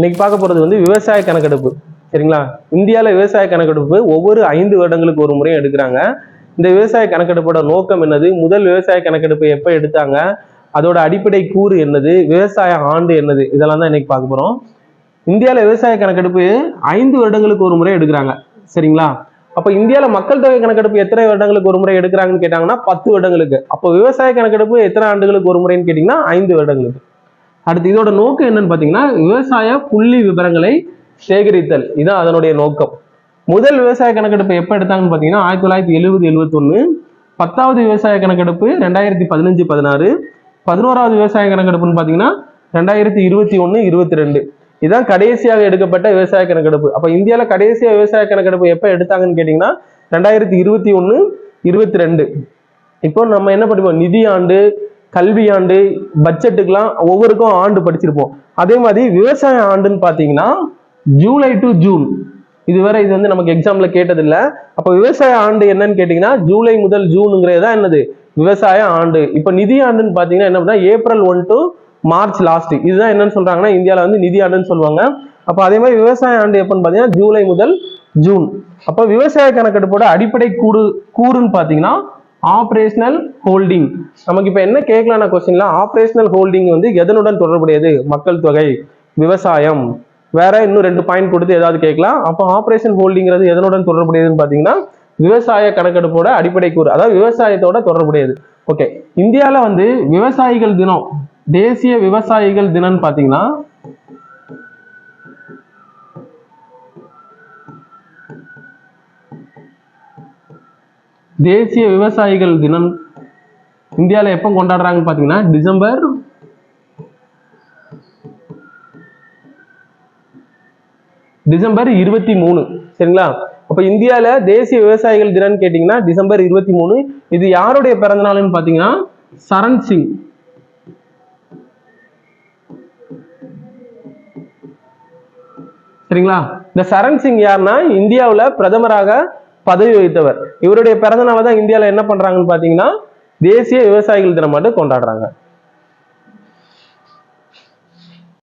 இன்னைக்கு பார்க்க போறது வந்து விவசாய கணக்கெடுப்பு. சரிங்களா? இந்தியாவில் விவசாய கணக்கெடுப்பு ஒவ்வொரு 5 வருடங்களுக்கு ஒரு முறையும் எடுக்கிறாங்க. இந்த விவசாய கணக்கெடுப்போட நோக்கம் என்னது, முதல் விவசாய கணக்கெடுப்பு எப்ப எடுத்தாங்க, அதோட அடிப்படை கூறு என்னது, விவசாய ஆண்டு என்னது, இதெல்லாம் தான் இன்னைக்கு பார்க்க போறோம். இந்தியாவில் விவசாய கணக்கெடுப்பு 5 வருடங்களுக்கு ஒரு முறை எடுக்கிறாங்க. சரிங்களா? அப்ப இந்தியாவில் மக்கள் தொகை கணக்கெடுப்பு எத்தனை வருடங்களுக்கு ஒரு முறை எடுக்கிறாங்கன்னு கேட்டாங்கன்னா 10 வருடங்களுக்கு. அப்போ விவசாய கணக்கெடுப்பு எத்தனை ஆண்டுகளுக்கு ஒரு முறைன்னு கேட்டீங்கன்னா 5 வருடங்களுக்கு. அடுத்து இதோட நோக்கம் என்னன்னு பாத்தீங்கன்னா, விவசாய புள்ளி விவரங்களை சேகரித்தல், இதுதான் அதனுடைய நோக்கம். முதல் விவசாய கணக்கெடுப்பு எப்ப எடுத்தாங்கன்னு பாத்தீங்கன்னா 1970-71. 10வது விவசாய கணக்கெடுப்பு 2015-16. 11வது விவசாய கணக்கெடுப்புன்னு பாத்தீங்கன்னா 2021-22. இதுதான் கடைசியாக எடுக்கப்பட்ட விவசாய கணக்கெடுப்பு. அப்ப இந்தியாவில கடைசியா விவசாய கணக்கெடுப்பு எப்ப எடுத்தாங்கன்னு கேட்டீங்கன்னா 2021-22. இப்போ நம்ம என்ன படிப்போம், நிதியாண்டு, கல்வியாண்டு, பட்ஜெட்டுக்கெல்லாம் ஒவ்வொருக்கும் ஆண்டு படிச்சிருப்போம். அதே மாதிரி விவசாய ஆண்டுன்னு பாத்தீங்கன்னா ஜூலை டு ஜூன். இதுவரை இது வந்து நமக்கு எக்ஸாம்ல கேட்டது இல்ல. அப்ப விவசாய ஆண்டு என்னன்னு கேட்டீங்கன்னா ஜூலை முதல் ஜூனுங்கிறது தான் என்னது, விவசாய ஆண்டு. இப்ப நிதி ஆண்டுன்னு பாத்தீங்கன்னா என்ன பண்ணா ஏப்ரல் 1 டு மார்ச் லாஸ்ட். இதுதான் என்னன்னு சொல்றாங்கன்னா இந்தியாவில வந்து நிதி ஆண்டுன்னு சொல்லுவாங்க. அப்ப அதே மாதிரி விவசாய ஆண்டு எப்பன்னு பாத்தீங்கன்னா ஜூலை முதல் ஜூன். அப்ப விவசாய கணக்கெடுப்போட அடிப்படை கூறுன்னு பாத்தீங்கன்னா ஆபரேஷனல் ஹோல்டிங். நமக்கு இப்ப என்ன கேட்கலான கொஸ்டின்ல, ஆபரேஷனல் ஹோல்டிங் வந்து எதனுடன் தொடர்புடையது, மக்கள் தொகை, விவசாயம், வேற இன்னும் 2 பாயிண்ட் கொடுத்து ஏதாவது கேட்கலாம். அப்போ ஆபரேஷன் ஹோல்டிங்கிறது எதனுடன் தொடர்புடையதுன்னு பாத்தீங்கன்னா விவசாய கணக்கெடுப்போட அடிப்படை கூறு, அதாவது விவசாயத்தோட தொடர்புடையது. ஓகே, இந்தியாவில வந்து விவசாயிகள் தினம், தேசிய விவசாயிகள் தினம் பாத்தீங்கன்னா தேசிய விவசாயிகள் தினம் இந்தியாவில எப்ப கொண்டாடுறாங்கன்னு பாத்தீங்கன்னா டிசம்பர் 23. சரிங்களா? அப்ப இந்தியாவில தேசிய விவசாயிகள் தினம் கேட்டீங்கன்னா டிசம்பர் 23. இது யாருடைய பிறந்த நாள்னு பாத்தீங்கன்னா சரண் சிங். சரிங்களா? இந்த சரண் சிங் யாருன்னா இந்தியாவுல பிரதமராக பதவி வகித்தவர். இவருடைய பிறந்த நாளை தான் இந்தியாவில என்ன பண்றாங்கன்னு பாத்தீங்கன்னா தேசிய விவசாயிகள் தினம் மட்டும் கொண்டாடுறாங்க.